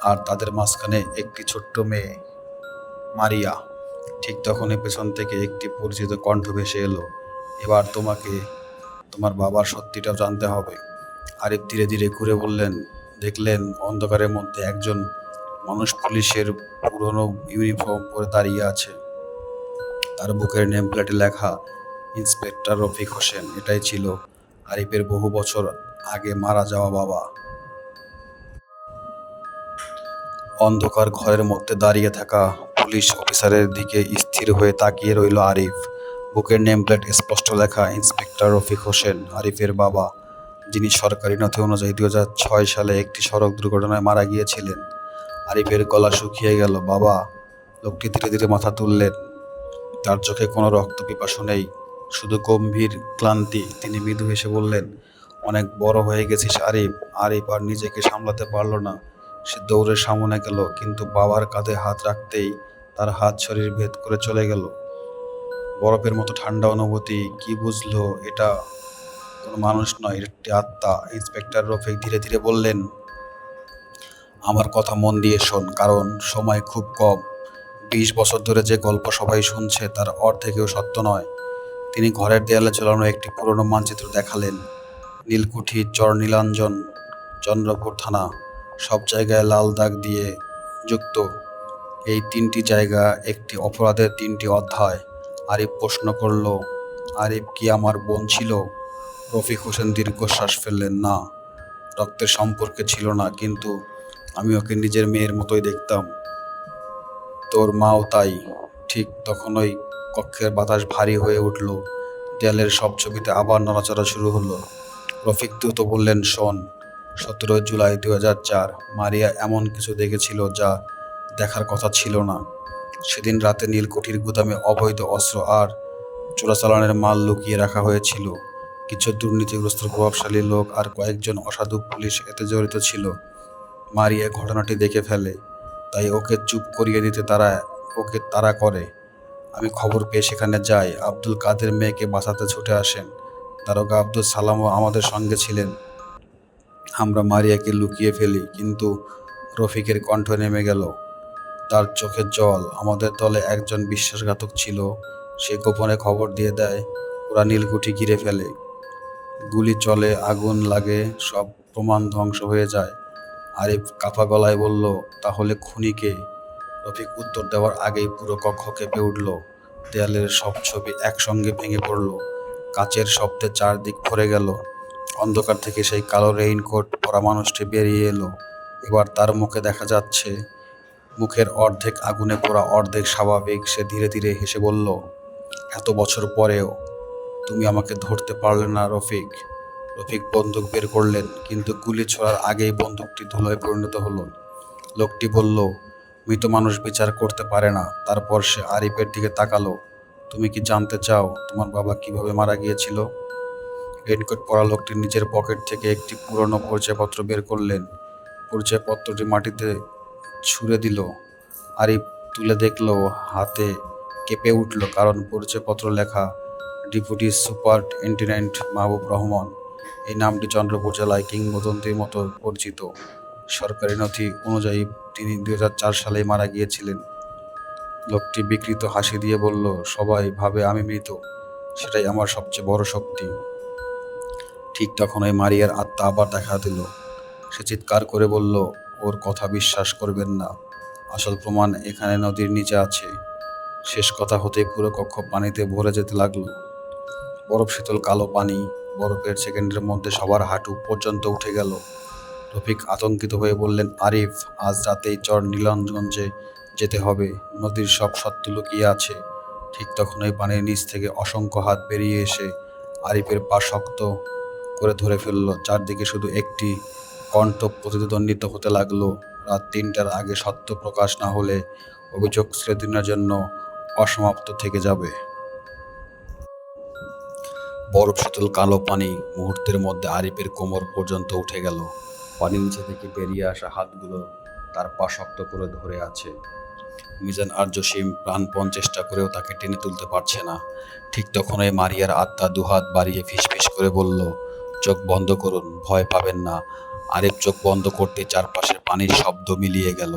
আর তাদের মাঝখানে একটি ছোট্ট মেয়ে, মারিয়া। ঠিক তখনই পেছন থেকে একটি পরিচিত কণ্ঠ ভেসে এলো, এবার তোমাকে তোমার বাবার সত্যিটাও জানতে হবে। আরিফ ধীরে ধীরে ঘুরে বললেন, দেখলেন অন্ধকারের মধ্যে একজন মানুষ পুলিশের পুরনো ইউনিফর্ম পরে দাঁড়িয়ে আছে। তার বুকের নেম প্লেটে লেখা ইন্সপেক্টর রফিক হোসেন। এটাই ছিল আরিফের বহু বছর আগে মারা যাওয়া বাবা। অন্ধকার ঘরের মধ্যে দাঁড়িয়ে থাকা পুলিশ অফিসারের দিকে স্থির হয়ে তাকিয়ে রইল আরিফ। বুকের নেম প্লেট স্পষ্ট লেখা ইন্সপেক্টর রফিক হোসেন, আরিফের বাবা, যিনি সরকারি নথি অনুযায়ী 2006 সালে একটি সড়ক দুর্ঘটনায় মারা গিয়েছিলেন। আরিফের গলা শুকিয়ে গেল। বাবা? লোকটি ধীরে ধীরে মাথা তুললেন। তার চোখে কোনো রক্ত পিপাসু নেই, শুধু গম্ভীর ক্লান্তি। তিনি মৃদু হেসে বললেন, অনেক বড় হয়ে গেছিস আরিফ। আরিফ আর নিজেকে সামলাতে পারল না। সে দৌড়ে সামনে গেল, কিন্তু বাবার কাঁধে হাত রাখতেই তার হাত শরীর ভেদ করে চলে গেল। বরফের মতো ঠান্ডা অনুভূতি। কি বুঝলো এটা কোনো মানুষ নয়, এটা একটি আত্মা। ইন্সপেক্টর রফিক ধীরে ধীরে বললেন, আমার কথা মন দিয়ে শোন, কারণ সময় খুব কম। 20 বছর ধরে যে গল্প সবাই শুনছে তার অর্ধেকেও সত্য নয়। তিনি ঘরের দেয়ালে ঝোলানো একটি পুরনো মানচিত্র দেখালেন। নীলকুঠি, চরনীলাঞ্জন, চন্দ্রপুর থানা, সব জায়গায় লাল দাগ দিয়ে যুক্ত। এই 3টি জায়গা একটি অপরাধের 3টি অধ্যায়। আরিফ প্রশ্ন করল, আরিফ কি আমার বোন ছিল? রফিক হোসেন দীর্ঘশ্বাস ফেললেন, না, রক্তের সম্পর্কে ছিল না, কিন্তু আমি ওকে নিজের মেয়ের মতোই দেখতাম। তোর মাও তাই। ঠিক তখনই কক্ষের বাতাস ভারী হয়ে উঠল। দেয়ালের সব ছবিতে আবার নড়াচড়া শুরু হলো। রফিক দ্রুত বললেন, শোন, 17 জুলাই 2004 মারিয়া এমন কিছু দেখেছিল যা দেখার কথা ছিল না। সেদিন রাতে নীলকুঠির গুদামে অবৈধ অস্ত্র আর চোরাচালানের মাল লুকিয়ে রাখা হয়েছিল। কিছু দুর্নীতিগ্রস্ত প্রভাবশালী লোক আর কয়েকজন অসাধু পুলিশ এতে জড়িত ছিল। মারিয়া ঘটনাটি দেখে ফেলে, তাই ওকে চুপ করিয়ে দিতে ওকে তাড়া করে। আমি খবর পেয়ে সেখানে যাই। আব্দুল কাদের মেয়েকে বাঁচাতে ছুটে আসেন। দারোগা আব্দুল সালামও আমাদের সঙ্গে ছিলেন। আমরা মারিয়াকে লুকিয়ে ফেলি, কিন্তু রফিকের কণ্ঠ নেমে গেল, তার চোখে জল। আমাদের দলে একজন বিশ্বাসঘাতক ছিল। সে গোপনে খবর দিয়ে দেয়, ওরা নীলকুঠি ঘিরে ফেলে। গুলি চলে, আগুন লাগে, সব প্রমাণ ধ্বংস হয়ে যায়। আরিফ কাঁপা গলায় বলল, তাহলে খুনি কে? রফিক উত্তর দেওয়ার আগেই পুরো কক্ষ কেঁপে উঠল। দেয়ালের সব ছবি একসঙ্গে ভেঙে পড়ল। কাচের শব্দে চারদিক ভরে গেল। অন্ধকার থেকে সেই কালো রেইনকোট পরা মানুষটি বেরিয়ে এলো। এবার তার মুখে দেখা যাচ্ছে, মুখের অর্ধেক আগুনে পোড়া, অর্ধেক স্বাভাবিক। সে ধীরে ধীরে হেসে বলল, এত বছর পরেও তুমি আমাকে ধরতে পারলে না রফিক। রফিক বন্দুক বের করলেন, কিন্তু গুলি ছোড়ার আগেই বন্দুকটি ধুলোয় পরিণত হলো। লোকটি বলল, মৃত মানুষ বিচার করতে পারে না। তারপর সে আরিফের দিকে তাকালো, তুমি কি জানতে চাও তোমার বাবা কিভাবে মারা গিয়েছিল? রেইনকোট পরা লোকটি নিজের পকেট থেকে একটি পুরনো পরিচয়পত্র বের করলেন। পরিচয়পত্রটি মাটিতে ছুঁড়ে দিল। আরিফ তুলে দেখল, হাতে কেঁপে উঠল, কারণ পরিচয়পত্র লেখা ডেপুটি সুপারিনটেনডেন্ট মাহবুব রহমান। এই নামটি চন্দ্রপুর জেলায় কিংবদন্তির মতো পরিচিত। সরকারি নথি অনুযায়ী তিনি 2004 সালে মারা গিয়েছিলেন। লোকটি বিকৃত হাসি দিয়ে বলল, সবাই ভাবে আমি মৃত, সেটাই আমার সবচেয়ে বড় শক্তি। ঠিক তখনই মারিয়ার আত্মা আবার দেখা দিল। সে চিৎকার করে বলল, ওর কথা বিশ্বাস করবেন না, আসল প্রমাণ এখানে নদীর নিচে আছে। শেষ কথা হতেই পুরো কক্ষ পানিতে ভরে যেতে লাগলো। বরফ শীতল কালো পানি। বরফের সেকেন্ডের মধ্যে সবার হাঁটু পর্যন্ত উঠে গেল। রফিক আতঙ্কিত হয়ে বললেন, আরিফ, আজ রাতেই চর নীলাঞ্জনগঞ্জে যেতে হবে। নদীর সব সত্য লুকিয়ে আছে। ঠিক তখনই পানির নিচ থেকে অসংখ্য হাত বেরিয়ে এসে আরিফের পা শক্ত করে ধরে ফেলল। চারদিকে শুধু একটি কণ্ঠ প্রতিদ্বন্দ্বিত হতে লাগলো, রাত 3টার আগে সত্য প্রকাশ না হলে অভিযোগ চিরদিনের জন্য অসমাপ্ত থেকে যাবে। বরফ শীতল কালো পানি মুহূর্তের মধ্যে আরিফের কোমর পর্যন্ত উঠে গেল। পানির নিচে থেকে বেরিয়ে আসা হাতগুলো তার পা শক্ত করে ধরে আছে। মিজান আর জসিম প্রাণপণ চেষ্টা করেও তাকে টেনে তুলতে পারছে না। ঠিক তখনই মারিয়ার আত্মা দুহাত বাড়িয়ে ফিসফিস করে বলল, চোখ বন্ধ করুন, ভয় পাবেন না। আরিফ চোখ বন্ধ করতে চারপাশের পানির শব্দ মিলিয়ে গেল।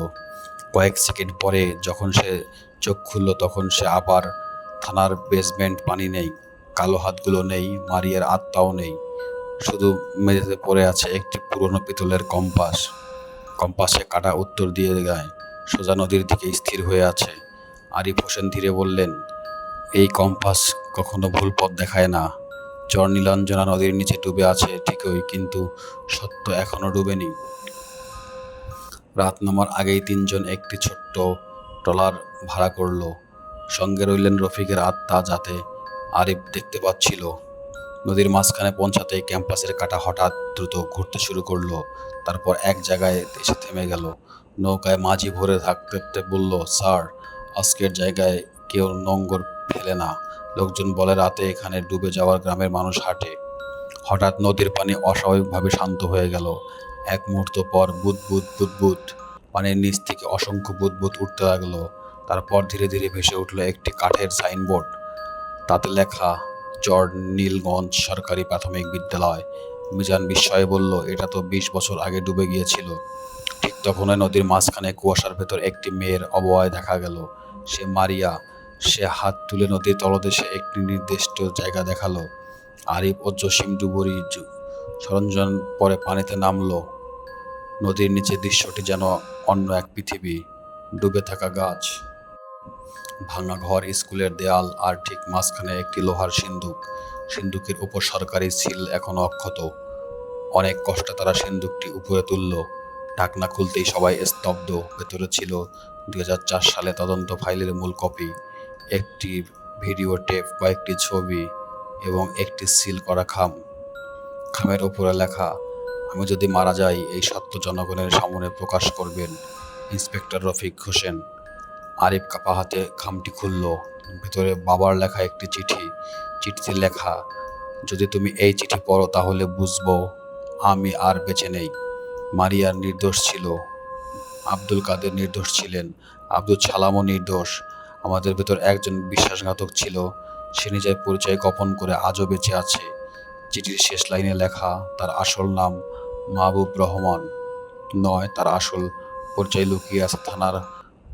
কয়েক সেকেন্ড পরে যখন সে চোখ খুলল, তখন সে আবার থানার বেসমেন্ট। পানি নেই, কালো হাতগুলো নেই, মারিয়ার আত্মাও নেই। শুধু মেঝেতে পড়ে আছে একটি পুরনো পিতলের কম্পাস। কম্পাসে কাটা উত্তর দিয়ে গায়, সোজা নদীর দিকে স্থির হয়ে আছে। আরিফ হোসেন ধীরে বললেন, এই কম্পাস কখনো ভুল পথ দেখায় না। চর নীলাঞ্জনা নদীর নিচে ডুবে আছে ঠিকই, কিন্তু সত্য এখনো ডুবেনি। রাত নামার আগেই 3জন একটি ছোট্ট ট্রলার ভাড়া করলো। সঙ্গে রইলেন রফিকের আত্মা, যাতে আরিফ দেখতে পাচ্ছিল। নদীর মাঝখানে পৌঁছাতেই ক্যাম্পাসের কাঁটা হঠাৎ দ্রুত ঘুরতে শুরু করলো। তারপর এক জায়গায় এসে থেমে গেল। নৌকায় মাঝি ভরে থাকতে বলল, স্যার, আজকের জায়গায় কেউ নোঙর ফেলে না। লোকজন বলে রাতে এখানে ডুবে যাওয়ার গ্রামের মানুষ হাঁটে। হঠাৎ নদীর পানি অস্বাভাবিকভাবে শান্ত হয়ে গেল। এক মুহূর্ত পর বুদবুদ বুদবুদ পানির নিচ থেকে অসংখ্য বুদবুদ উঠতে লাগলো। তারপর ধীরে ধীরে ভেসে উঠল একটি কাঠের সাইনবোর্ড। তাতে লেখা চর নীলগঞ্জ সরকারি প্রাথমিক বিদ্যালয়। মিজান বিস্ময়ে বলল, এটা তো 20 বছর আগে ডুবে গিয়েছিল। ঠিক তখনই নদীর মাঝখানে কুয়াশার ভেতর একটি মেয়ের অবয়ব দেখা গেল। সে মারিয়া। সে হাত তুলে নদীর তলদেশে একটি নির্দিষ্ট জায়গা দেখালো। আরিফ ও জসিম ডুবুরি সরঞ্জাম পরে পানিতে নামলো। নদীর নিচে দৃশ্যটি যেন অন্য এক পৃথিবী। ডুবে থাকা গাছ, ভাঙা ঘর, স্কুলের দেয়াল, আর ঠিক মাঝখানে একটি লোহার সিন্দুক। সিন্দুকের উপর সরকারি সিল এখনো অক্ষত। অনেক কষ্টে তারা সিন্দুকটি উপরে তুলল। ঢাকনা খুলতেই সবাই স্তব্ধ। ভেতরে ছিল 2004 সালে তদন্ত ফাইলের মূল কপি, একটি ভিডিও টেপ, কয়েকটি ছবি এবং একটি সিল করা খাম। খামের উপরে লেখা, আমি যদি মারা যাই এই সত্য জনগণের সামনে প্রকাশ করবেন, ইন্সপেক্টর রফিক হোসেন। আরিফ কাপা হাতে খামটি খুলল। ভেতরে বাবার লেখা একটি চিঠি। চিঠিতে লেখা, যদি তুমি এই চিঠি পড়ো তাহলে বুঝবো আমি আর বেঁচে নেই। মারিয়ার নির্দোষ ছিল, আব্দুল কাদের নির্দোষ ছিলেন, আব্দুল সালামও নির্দোষ। আমাদের ভেতর একজন বিশ্বাসঘাতক ছিল। সে নিজের পরিচয় গোপন করে আজও বেঁচে আছে। চিঠির শেষ লাইনে লেখা, তার আসল নাম মাহবুব রহমান নয়, তার আসল পরিচয় লুকিয়ে আছে থানার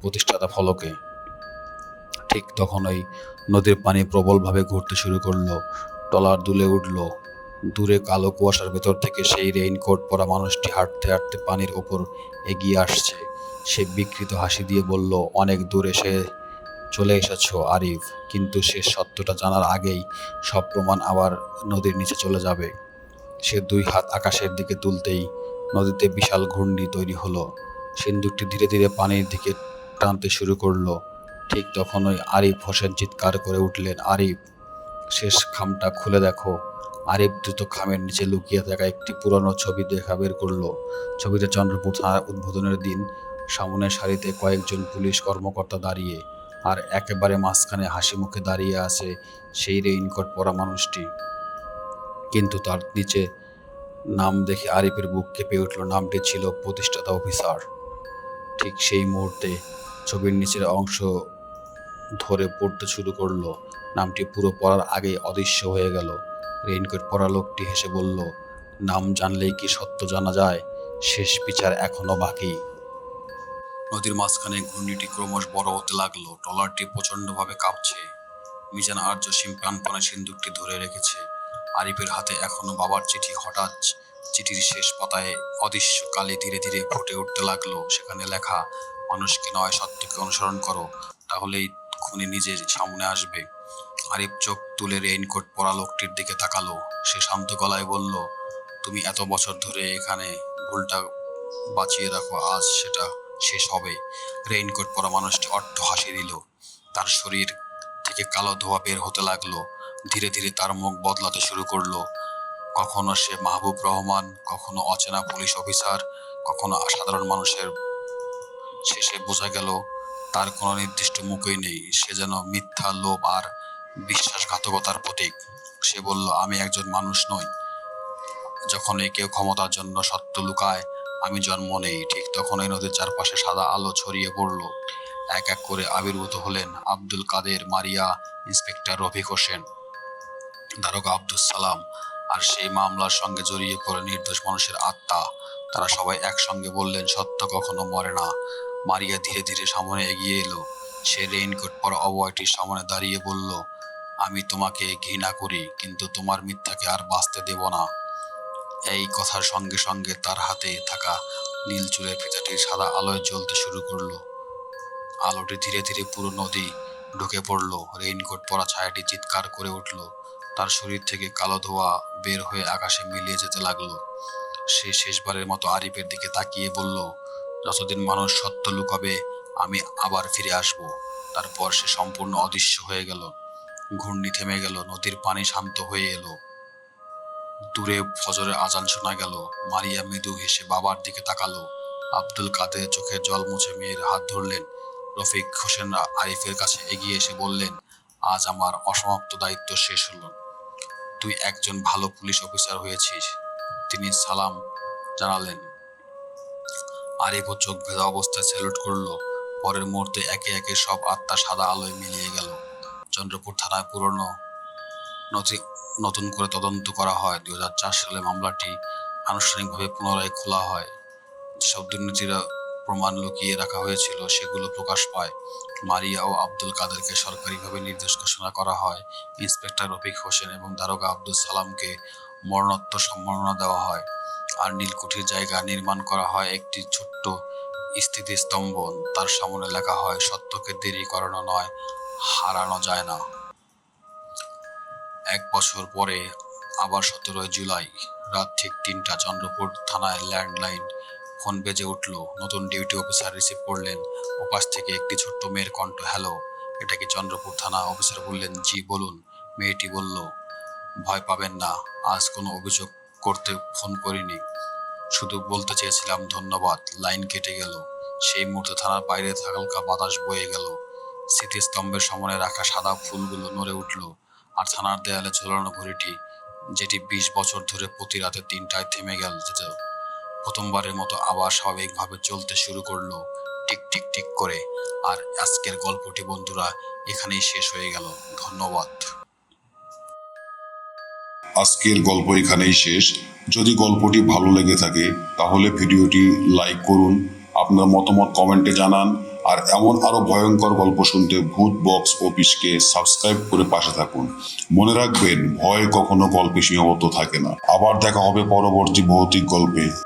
প্রতিষ্ঠাতা ফলকে। ঠিক তখনই নদীর পানি প্রবলভাবে ঘুরতে শুরু করলো। ট্রলার দুলে উঠল। দূরে কালো কুয়াশার ভেতর থেকে সেই রেইনকোট পরা মানুষটি হাঁটতে হাঁটতে পানির ওপর এগিয়ে আসছে। সে বিকৃত হাসি দিয়ে বলল, অনেক দূর এসে চলে এসেছো আরিফ, কিন্তু শেষ সত্যটা জানার আগেই সব প্রমাণ আবার নদীর নিচে চলে যাবে। সে 2 হাত আকাশের দিকে তুলতেই নদীতে বিশাল ঘূর্ণি তৈরি হলো। সিন্দুকটি ধীরে ধীরে পানির দিকে টানতে শুরু করলো। ঠিক তখনই আরিফ হোসেন চিৎকার করে উঠলেন, আরিফ, শেষ খামটা খুলে দেখো। আরিফ দ্রুত খামের নিচে লুকিয়ে থাকা একটি পুরনো ছবি দেখা বের করলো। ছবিতে চন্দ্রপুর থানার উদ্বোধনের দিন। সামনের সারিতে কয়েকজন পুলিশ কর্মকর্তা দাঁড়িয়ে, আর একেবারে মাঝখানে হাসি মুখে দাঁড়িয়ে আছে সেই রেইনকোট পরা মানুষটি। কিন্তু তার নিচে নাম দেখে আরিফের বুক কেঁপে উঠল। নামটি ছিল প্রতিষ্ঠাতা অফিসার। ঠিক সেই মুহূর্তে ছবির নিচের অংশ ধরে পড়তে শুরু করলো। নামটি পুরো পড়ার আগেই অদৃশ্য হয়ে গেল। রেইনকোট পরা লোকটি হেসে বলল, নাম জানলেই কি সত্য জানা যায়? শেষ বিচার এখনো বাকি। নদীর মাঝখানে ঘূর্ণিটি ক্রমশ বড় হতে লাগলো। ট্রলারটি প্রচণ্ডভাবে কাঁপছে। মিজান আর জসিম প্রাণপণে সিন্দুকটি ধরে রেখেছে। আরিফের হাতে এখনো বাবার চিঠি। হঠাৎ চিঠির শেষ পাতায় অদৃশ্য কালি ধীরে ধীরে ফুটে উঠতে লাগলো। সেখানে লেখা, মানুষকে নয় সত্যকে অনুসরণ করো, তাহলেই খুনি নিজের সামনে আসবে। আরিফ চোখ তুলে রেইনকোট পরা লোকটির দিকে তাকালো। সে শান্ত গলায় বলল, তুমি এত বছর ধরে এখানে ভুলটা বাঁচিয়ে রাখো, আজ সেটা শেষ হবে। রেইনকোট পরা মানুষটি অট্ট হাসি দিল। তার শরীর থেকে কালো ধোঁয়া বের হতে লাগলো। ধীরে ধীরে তার মুখ বদলাতে শুরু করলো। কখনো সে মাহবুব রহমান, কখনো অচেনা পুলিশ অফিসার, কখনো সাধারণ মানুষের। শেষে বোঝা গেল তার কোনো নির্দিষ্ট মুখই নেই। সে যেন মিথ্যা, লোভ আর বিশ্বাসঘাতকতার প্রতীক। সে বলল, আমি একজন মানুষ নই। যখনই কেউ ক্ষমতার জন্য সত্য লুকায়, আমি জন্ম নেই। ঠিক তখনই নদীর চারপাশে সাদা আলো ছড়িয়ে পড়ল। এক এক করে আবির্ভূত হলেন আব্দুল কাদের, মারিয়া, ইন্সপেক্টর রফিক হোসেন, দারোগা আব্দুল সালাম, আর সেই মামলার সঙ্গে জড়িয়ে পড়ে নির্দোষ মানুষের আত্মা। তারা সবাই একসঙ্গে বললেন, সত্য কখনো মরে না। মারিয়া ধীরে ধীরে সামনে এগিয়ে এলো। সে রেইনকোট পরা অবয়টির সামনে দাঁড়িয়ে বলল, আমি তোমাকে ঘৃণা করি, কিন্তু তোমার মিথ্যাকে আর বাঁচতে দেব না। এই কথার সঙ্গে সঙ্গে তার হাতে থাকা নীল চুলের ফিতাটি সাদা আলোয় জ্বলতে শুরু করলো। আলোটি ধীরে ধীরে পুরো নদী ঢুকে পড়লো। রেইনকোট পরা ছায়াটি চিৎকার করে উঠল। তার শরীর থেকে কালো ধোঁয়া বের হয়ে আকাশে মিলিয়ে যেতে লাগলো। সে শেষবারের মতো আরিফের দিকে তাকিয়ে বলল, যতদিন মানুষ সত্য লুকাবে, আমি আবার ফিরে আসব। তারপর সে সম্পূর্ণ অদৃশ্য হয়ে গেল। ঘূর্ণি থেমে গেল। নদীর পানি শান্ত হয়ে এলো। দূরে ফজরের আজান শোনা গেল। মারিয়া মৃদু হেসে বাবার দিকে তাকালো। আব্দুল কাদের চোখের জল মুছে মেয়ের হাত ধরলেন। রফিক হোসেন আরিফের কাছে এগিয়ে এসে বললেন, আজ আমার অসমাপ্ত দায়িত্ব শেষ হলো। তুই একজন ভালো পুলিশ অফিসার হয়েছিস। তিনি সালাম জানালেন। আরিফও চোখ ভেজা অবস্থায় স্যালুট করলো। পরের মুহূর্তে একে একে সব আত্মা সাদা আলোয় মিলিয়ে গেল। চন্দ্রপুর থানায় পুরনো নতুন করে তদন্ত করা হয়। 2004 সালে মামলাটি আনুষ্ঠানিকভাবে পুনরায় খোলা হয়। যেসব দুর্নীতির প্রমাণ লুকিয়ে রাখা হয়েছিল সেগুলো প্রকাশ পায়। মারিয়া ও আব্দুল কাদেরকে সরকারিভাবে নির্দোষ ঘোষণা করা হয়। ইন্সপেক্টর রফিক হোসেন এবং দারোগা আব্দুল সালামকে মরণোত্তর সম্মাননা দেওয়া হয়। আর নীলকুঠির জায়গা নির্মাণ করা হয় একটি ছোট্ট স্মৃতিস্তম্ভ। তার সামনে লেখা হয়, সত্যকে দেরি করানো নয়, হারানো যায় না। 1 বছর পরে আবার 17 জুলাই রাত ঠিক 3টা চন্দ্রপুর থানায় ল্যান্ডলাইন ফোন বেজে উঠল। নতুন ডিউটি অফিসার রিসিভ করলেন। ওপাশ থেকে একটি ছোট্ট মেয়ের কণ্ঠ। হ্যালো, এটা কি চন্দ্রপুর থানা? অফিসার বললেন, জি বলুন। মেয়েটি বলল, ভয় পাবেন না, আজ কোনো অভিযোগ করতে ফোন করিনি, শুধু বলতে চেয়েছিলাম ধন্যবাদ। লাইন কেটে গেল। সেই মুহূর্তে থানার বাইরে হালকা বাতাস বয়ে গেল। স্মৃতিস্তম্ভের সামনে রাখা সাদা ফুলগুলো নড়ে উঠল। আর থানার দেয়ালে ঝোলানো ঘড়িটি, যেটি 20 বছর ধরে প্রতি রাতে 3টায় থেমে যেত, প্রথমবারের মতো আবার স্বাভাবিকভাবে চলতে শুরু করলো, টিক টিক টিক করে। আর আজকের গল্পটি বন্ধুরা এখানেই শেষ হয়ে গেল। ধন্যবাদ। আজকের গল্প এখানেই শেষ। যদি গল্পটি ভালো লেগে থাকে তাহলে ভিডিওটি লাইক করুন, আপনার মতামত কমেন্টে জানান। আর এমন আরো ভয়ঙ্কর গল্প শুনতে ভূত বক্স অফিসকে সাবস্ক্রাইব করে পাশে থাকুন। মনে রাখবেন, ভয় কখনো গল্পে সীমাবদ্ধ থাকে না। আবার দেখা হবে পরবর্তী ভৌতিক গল্পে।